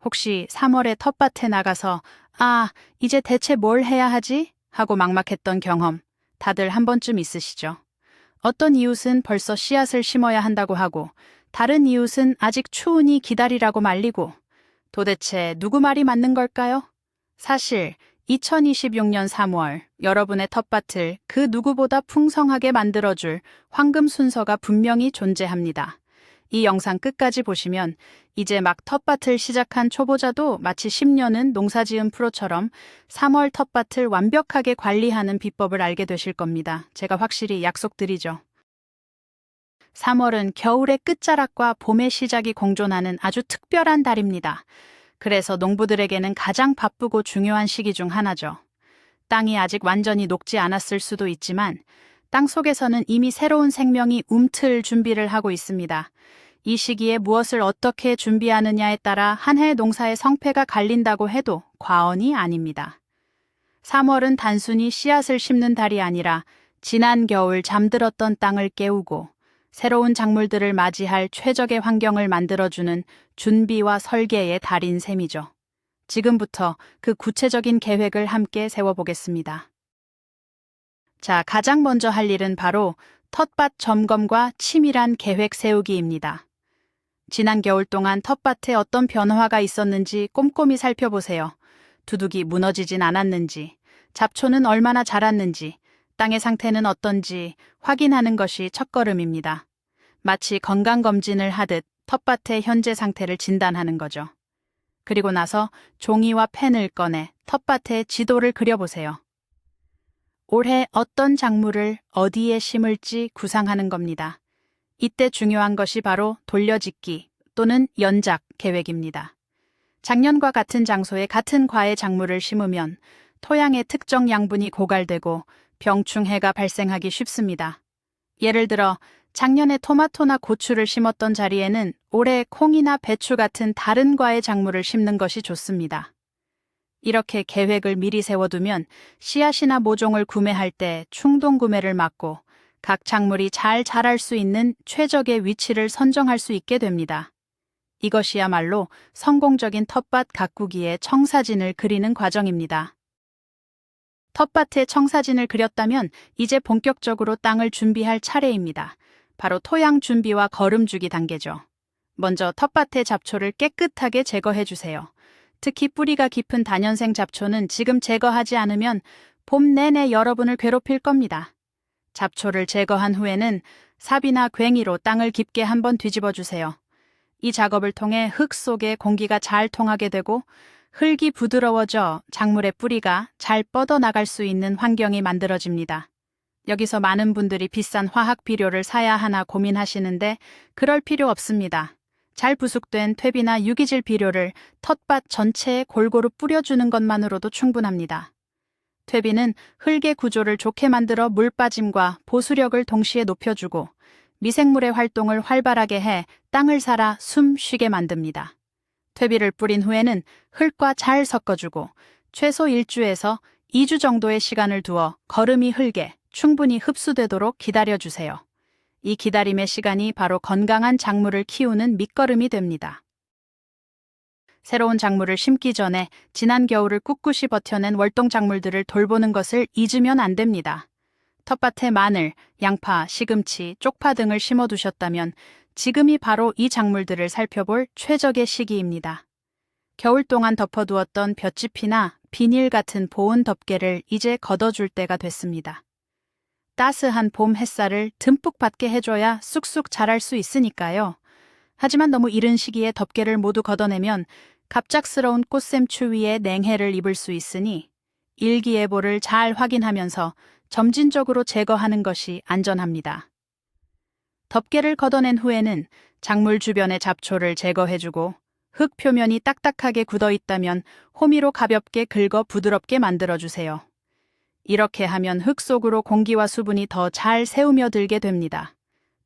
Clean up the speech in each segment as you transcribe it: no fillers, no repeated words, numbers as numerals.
혹시 3월에 텃밭에 나가서 이제 대체 뭘 해야 하지? 하고 막막했던 경험 다들 한 번쯤 있으시죠? 어떤 이웃은 벌써 씨앗을 심어야 한다고 하고 다른 이웃은 아직 추우니 기다리라고 말리고 도대체 누구 말이 맞는 걸까요? 사실 2026년 3월 여러분의 텃밭을 그 누구보다 풍성하게 만들어줄 황금 순서가 분명히 존재합니다. 이 영상 끝까지 보시면 이제 막 텃밭을 시작한 초보자도 마치 10년은 농사지은 프로처럼 3월 텃밭을 완벽하게 관리하는 비법을 알게 되실 겁니다. 제가 확실히 약속드리죠. 3월은 겨울의 끝자락과 봄의 시작이 공존하는 아주 특별한 달입니다. 그래서 농부들에게는 가장 바쁘고 중요한 시기 중 하나죠. 땅이 아직 완전히 녹지 않았을 수도 있지만 땅 속에서는 이미 새로운 생명이 움틀 준비를 하고 있습니다. 이 시기에 무엇을 어떻게 준비하느냐에 따라 한 해 농사의 성패가 갈린다고 해도 과언이 아닙니다. 3월은 단순히 씨앗을 심는 달이 아니라 지난 겨울 잠들었던 땅을 깨우고 새로운 작물들을 맞이할 최적의 환경을 만들어주는 준비와 설계의 달인 셈이죠. 지금부터 그 구체적인 계획을 함께 세워보겠습니다. 자, 가장 먼저 할 일은 바로 텃밭 점검과 치밀한 계획 세우기입니다. 지난 겨울 동안 텃밭에 어떤 변화가 있었는지 꼼꼼히 살펴보세요. 두둑이 무너지진 않았는지, 잡초는 얼마나 자랐는지, 땅의 상태는 어떤지 확인하는 것이 첫걸음입니다. 마치 건강검진을 하듯 텃밭의 현재 상태를 진단하는 거죠. 그리고 나서 종이와 펜을 꺼내 텃밭의 지도를 그려보세요. 올해 어떤 작물을 어디에 심을지 구상하는 겁니다. 이때 중요한 것이 바로 돌려짓기 또는 연작 계획입니다. 작년과 같은 장소에 같은 과의 작물을 심으면 토양의 특정 양분이 고갈되고 병충해가 발생하기 쉽습니다. 예를 들어 작년에 토마토나 고추를 심었던 자리에는 올해 콩이나 배추 같은 다른 과의 작물을 심는 것이 좋습니다. 이렇게 계획을 미리 세워두면 씨앗이나 모종을 구매할 때 충동 구매를 막고 각 작물이 잘 자랄 수 있는 최적의 위치를 선정할 수 있게 됩니다. 이것이야말로 성공적인 텃밭 가꾸기의 청사진을 그리는 과정입니다. 텃밭에 청사진을 그렸다면 이제 본격적으로 땅을 준비할 차례입니다. 바로 토양 준비와 거름주기 단계죠. 먼저 텃밭의 잡초를 깨끗하게 제거해 주세요. 특히 뿌리가 깊은 다년생 잡초는 지금 제거하지 않으면 봄 내내 여러분을 괴롭힐 겁니다. 잡초를 제거한 후에는 삽이나 괭이로 땅을 깊게 한번 뒤집어 주세요. 이 작업을 통해 흙 속에 공기가 잘 통하게 되고 흙이 부드러워져 작물의 뿌리가 잘 뻗어나갈 수 있는 환경이 만들어집니다. 여기서 많은 분들이 비싼 화학 비료를 사야 하나 고민하시는데 그럴 필요 없습니다. 잘 부숙된 퇴비나 유기질 비료를 텃밭 전체에 골고루 뿌려주는 것만으로도 충분합니다. 퇴비는 흙의 구조를 좋게 만들어 물 빠짐과 보수력을 동시에 높여주고 미생물의 활동을 활발하게 해 땅을 살아 숨 쉬게 만듭니다. 퇴비를 뿌린 후에는 흙과 잘 섞어주고 최소 1주에서 2주 정도의 시간을 두어 거름이 흙에 충분히 흡수되도록 기다려주세요. 이 기다림의 시간이 바로 건강한 작물을 키우는 밑거름이 됩니다. 새로운 작물을 심기 전에 지난 겨울을 꿋꿋이 버텨낸 월동 작물들을 돌보는 것을 잊으면 안 됩니다. 텃밭에 마늘, 양파, 시금치, 쪽파 등을 심어두셨다면 지금이 바로 이 작물들을 살펴볼 최적의 시기입니다. 겨울 동안 덮어두었던 볏짚이나 비닐 같은 보온 덮개를 이제 걷어줄 때가 됐습니다. 따스한 봄 햇살을 듬뿍 받게 해줘야 쑥쑥 자랄 수 있으니까요. 하지만 너무 이른 시기에 덮개를 모두 걷어내면 갑작스러운 꽃샘 추위에 냉해를 입을 수 있으니 일기예보를 잘 확인하면서 점진적으로 제거하는 것이 안전합니다. 덮개를 걷어낸 후에는 작물 주변의 잡초를 제거해주고 흙 표면이 딱딱하게 굳어 있다면 호미로 가볍게 긁어 부드럽게 만들어주세요. 이렇게 하면 흙 속으로 공기와 수분이 더 잘 새우며 들게 됩니다.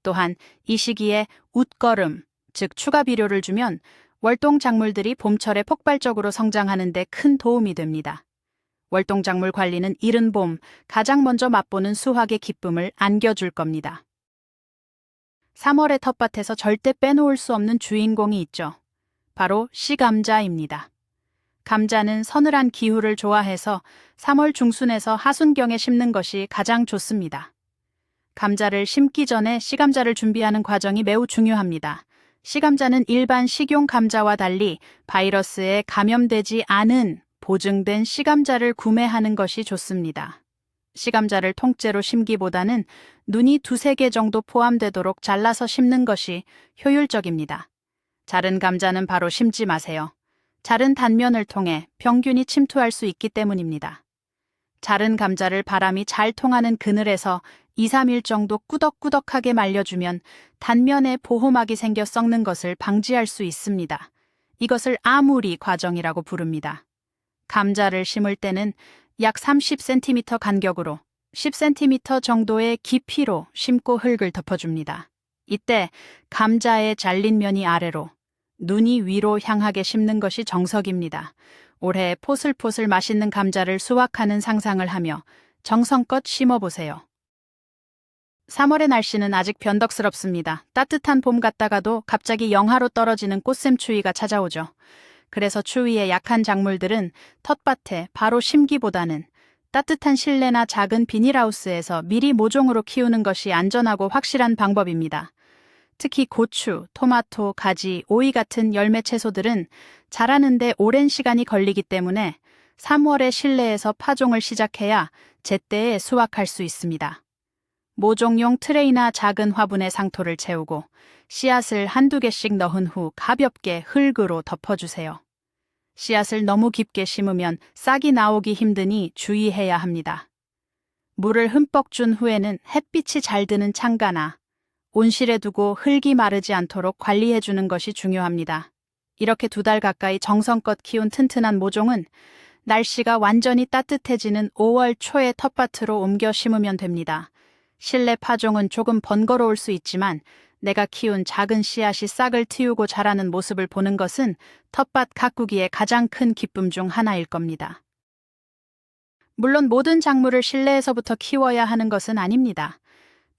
또한 이 시기에 웃거름, 즉 추가 비료를 주면 월동 작물들이 봄철에 폭발적으로 성장하는 데 큰 도움이 됩니다. 월동 작물 관리는 이른 봄 가장 먼저 맛보는 수확의 기쁨을 안겨줄 겁니다. 3월의 텃밭에서 절대 빼놓을 수 없는 주인공이 있죠. 바로 씨감자입니다. 감자는 서늘한 기후를 좋아해서 3월 중순에서 하순경에 심는 것이 가장 좋습니다. 감자를 심기 전에 씨감자를 준비하는 과정이 매우 중요합니다. 씨감자는 일반 식용 감자와 달리 바이러스에 감염되지 않은 보증된 씨감자를 구매하는 것이 좋습니다. 씨감자를 통째로 심기보다는 눈이 2-3개 정도 포함되도록 잘라서 심는 것이 효율적입니다. 자른 감자는 바로 심지 마세요. 자른 단면을 통해 병균이 침투할 수 있기 때문입니다. 자른 감자를 바람이 잘 통하는 그늘에서 2-3일 정도 꾸덕꾸덕하게 말려주면 단면에 보호막이 생겨 썩는 것을 방지할 수 있습니다. 이것을 아무리 과정이라고 부릅니다. 감자를 심을 때는 약 30cm 간격으로 10cm 정도의 깊이로 심고 흙을 덮어줍니다. 이때 감자의 잘린 면이 아래로, 눈이 위로 향하게 심는 것이 정석입니다. 올해 포슬포슬 맛있는 감자를 수확하는 상상을 하며 정성껏 심어보세요. 3월의 날씨는 아직 변덕스럽습니다. 따뜻한 봄 같다가도 갑자기 영하로 떨어지는 꽃샘 추위가 찾아오죠. 그래서 추위에 약한 작물들은 텃밭에 바로 심기보다는 따뜻한 실내나 작은 비닐하우스에서 미리 모종으로 키우는 것이 안전하고 확실한 방법입니다. 특히 고추, 토마토, 가지, 오이 같은 열매 채소들은 자라는데 오랜 시간이 걸리기 때문에 3월에 실내에서 파종을 시작해야 제때에 수확할 수 있습니다. 모종용 트레이나 작은 화분에 상토를 채우고 씨앗을 1-2개씩 넣은 후 가볍게 흙으로 덮어주세요. 씨앗을 너무 깊게 심으면 싹이 나오기 힘드니 주의해야 합니다. 물을 흠뻑 준 후에는 햇빛이 잘 드는 창가나 온실에 두고 흙이 마르지 않도록 관리해주는 것이 중요합니다. 이렇게 2달 가까이 정성껏 키운 튼튼한 모종은 날씨가 완전히 따뜻해지는 5월 초에 텃밭으로 옮겨 심으면 됩니다. 실내 파종은 조금 번거로울 수 있지만 내가 키운 작은 씨앗이 싹을 틔우고 자라는 모습을 보는 것은 텃밭 가꾸기의 가장 큰 기쁨 중 하나일 겁니다. 물론 모든 작물을 실내에서부터 키워야 하는 것은 아닙니다.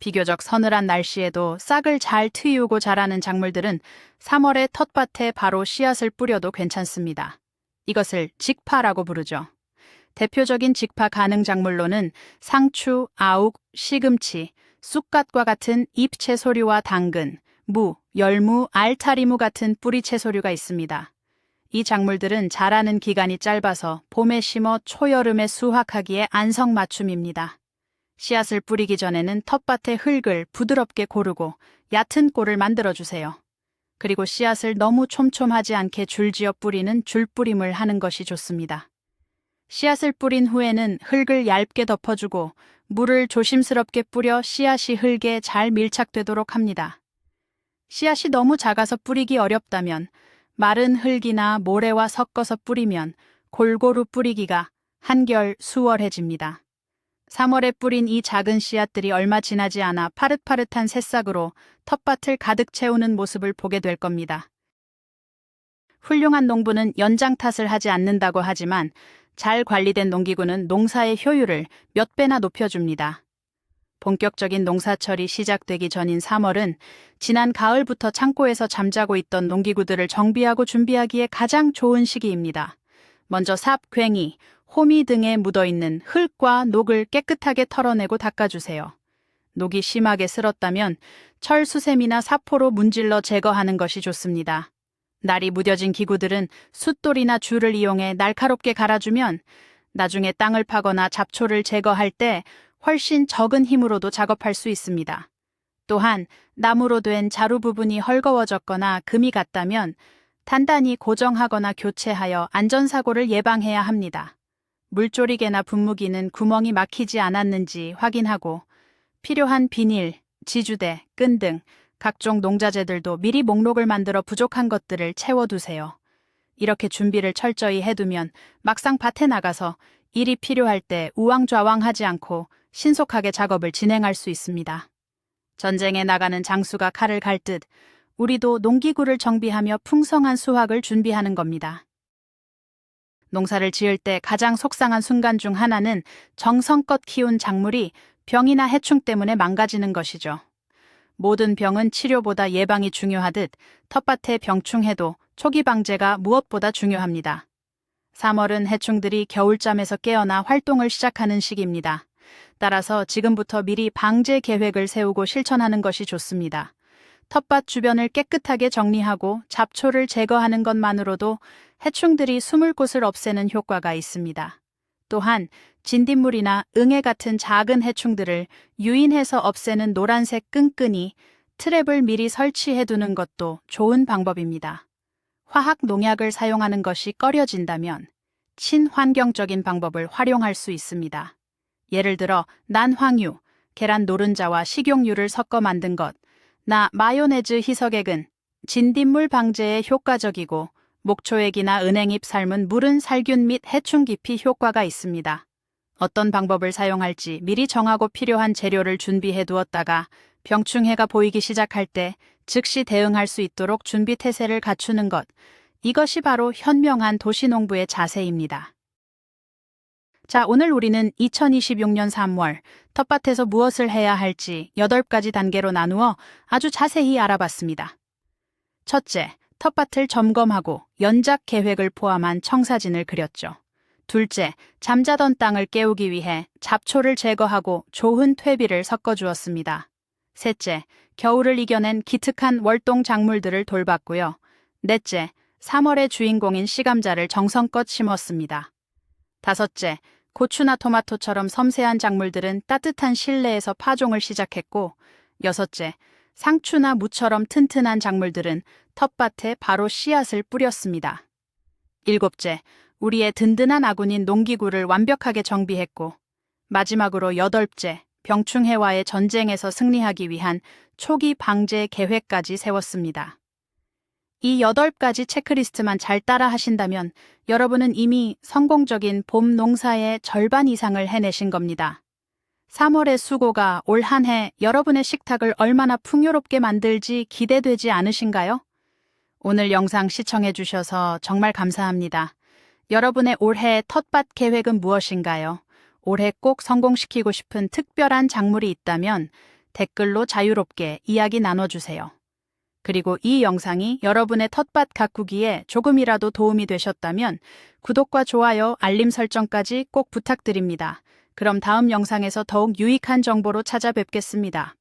비교적 서늘한 날씨에도 싹을 잘 트이우고 자라는 작물들은 3월에 텃밭에 바로 씨앗을 뿌려도 괜찮습니다. 이것을 직파라고 부르죠. 대표적인 직파 가능 작물로는 상추, 아욱, 시금치, 쑥갓과 같은 잎 채소류와 당근, 무, 열무, 알타리무 같은 뿌리 채소류가 있습니다. 이 작물들은 자라는 기간이 짧아서 봄에 심어 초여름에 수확하기에 안성맞춤입니다. 씨앗을 뿌리기 전에는 텃밭의 흙을 부드럽게 고르고 얕은 골을 만들어주세요. 그리고 씨앗을 너무 촘촘하지 않게 줄지어 뿌리는 줄뿌림을 하는 것이 좋습니다. 씨앗을 뿌린 후에는 흙을 얇게 덮어주고 물을 조심스럽게 뿌려 씨앗이 흙에 잘 밀착되도록 합니다. 씨앗이 너무 작아서 뿌리기 어렵다면 마른 흙이나 모래와 섞어서 뿌리면 골고루 뿌리기가 한결 수월해집니다. 3월에 뿌린 이 작은 씨앗들이 얼마 지나지 않아 파릇파릇한 새싹으로 텃밭을 가득 채우는 모습을 보게 될 겁니다. 훌륭한 농부는 연장 탓을 하지 않는다고 하지만 잘 관리된 농기구는 농사의 효율을 몇 배나 높여줍니다. 본격적인 농사철이 시작되기 전인 3월은 지난 가을부터 창고에서 잠자고 있던 농기구들을 정비하고 준비하기에 가장 좋은 시기입니다. 먼저 삽, 괭이, 호미 등에 묻어있는 흙과 녹을 깨끗하게 털어내고 닦아주세요. 녹이 심하게 슬었다면 철수세미나 사포로 문질러 제거하는 것이 좋습니다. 날이 무뎌진 기구들은 숫돌이나 줄을 이용해 날카롭게 갈아주면 나중에 땅을 파거나 잡초를 제거할 때 훨씬 적은 힘으로도 작업할 수 있습니다. 또한 나무로 된 자루 부분이 헐거워졌거나 금이 갔다면 단단히 고정하거나 교체하여 안전사고를 예방해야 합니다. 물조리개나 분무기는 구멍이 막히지 않았는지 확인하고 필요한 비닐, 지주대, 끈 등 각종 농자재들도 미리 목록을 만들어 부족한 것들을 채워두세요. 이렇게 준비를 철저히 해두면 막상 밭에 나가서 일이 필요할 때 우왕좌왕하지 않고 신속하게 작업을 진행할 수 있습니다. 전쟁에 나가는 장수가 칼을 갈듯 우리도 농기구를 정비하며 풍성한 수확을 준비하는 겁니다. 농사를 지을 때 가장 속상한 순간 중 하나는 정성껏 키운 작물이 병이나 해충 때문에 망가지는 것이죠. 모든 병은 치료보다 예방이 중요하듯 텃밭에 병충해도 초기 방제가 무엇보다 중요합니다. 3월은 해충들이 겨울잠에서 깨어나 활동을 시작하는 시기입니다. 따라서 지금부터 미리 방제 계획을 세우고 실천하는 것이 좋습니다. 텃밭 주변을 깨끗하게 정리하고 잡초를 제거하는 것만으로도 해충들이 숨을 곳을 없애는 효과가 있습니다. 또한 진딧물이나 응애 같은 작은 해충들을 유인해서 없애는 노란색 끈끈이 트랩을 미리 설치해 두는 것도 좋은 방법입니다. 화학 농약을 사용하는 것이 꺼려진다면 친환경적인 방법을 활용할 수 있습니다. 예를 들어 난황유, 계란 노른자와 식용유를 섞어 만든 것, 마요네즈 희석액은 진딧물 방제에 효과적이고 목초액이나 은행잎 삶은 물은 살균 및 해충 기피 효과가 있습니다. 어떤 방법을 사용할지 미리 정하고 필요한 재료를 준비해 두었다가 병충해가 보이기 시작할 때 즉시 대응할 수 있도록 준비 태세를 갖추는 것, 이것이 바로 현명한 도시농부의 자세입니다. 자, 오늘 우리는 2026년 3월 텃밭에서 무엇을 해야 할지 8가지 단계로 나누어 아주 자세히 알아봤습니다. 첫째, 텃밭을 점검하고 연작 계획을 포함한 청사진을 그렸죠. 둘째, 잠자던 땅을 깨우기 위해 잡초를 제거하고 좋은 퇴비를 섞어주었습니다. 셋째, 겨울을 이겨낸 기특한 월동 작물들을 돌봤고요. 넷째, 3월의 주인공인 시감자를 정성껏 심었습니다. 다섯째, 고추나 토마토처럼 섬세한 작물들은 따뜻한 실내에서 파종을 시작했고, 여섯째, 상추나 무처럼 튼튼한 작물들은 텃밭에 바로 씨앗을 뿌렸습니다. 일곱째, 우리의 든든한 아군인 농기구를 완벽하게 정비했고, 마지막으로 여덟째, 병충해와의 전쟁에서 승리하기 위한 초기 방제 계획까지 세웠습니다. 이 8가지 체크리스트만 잘 따라 하신다면 여러분은 이미 성공적인 봄 농사의 절반 이상을 해내신 겁니다. 3월의 수고가 올 한 해 여러분의 식탁을 얼마나 풍요롭게 만들지 기대되지 않으신가요? 오늘 영상 시청해 주셔서 정말 감사합니다. 여러분의 올해 텃밭 계획은 무엇인가요? 올해 꼭 성공시키고 싶은 특별한 작물이 있다면 댓글로 자유롭게 이야기 나눠주세요. 그리고 이 영상이 여러분의 텃밭 가꾸기에 조금이라도 도움이 되셨다면 구독과 좋아요, 알림 설정까지 꼭 부탁드립니다. 그럼 다음 영상에서 더욱 유익한 정보로 찾아뵙겠습니다.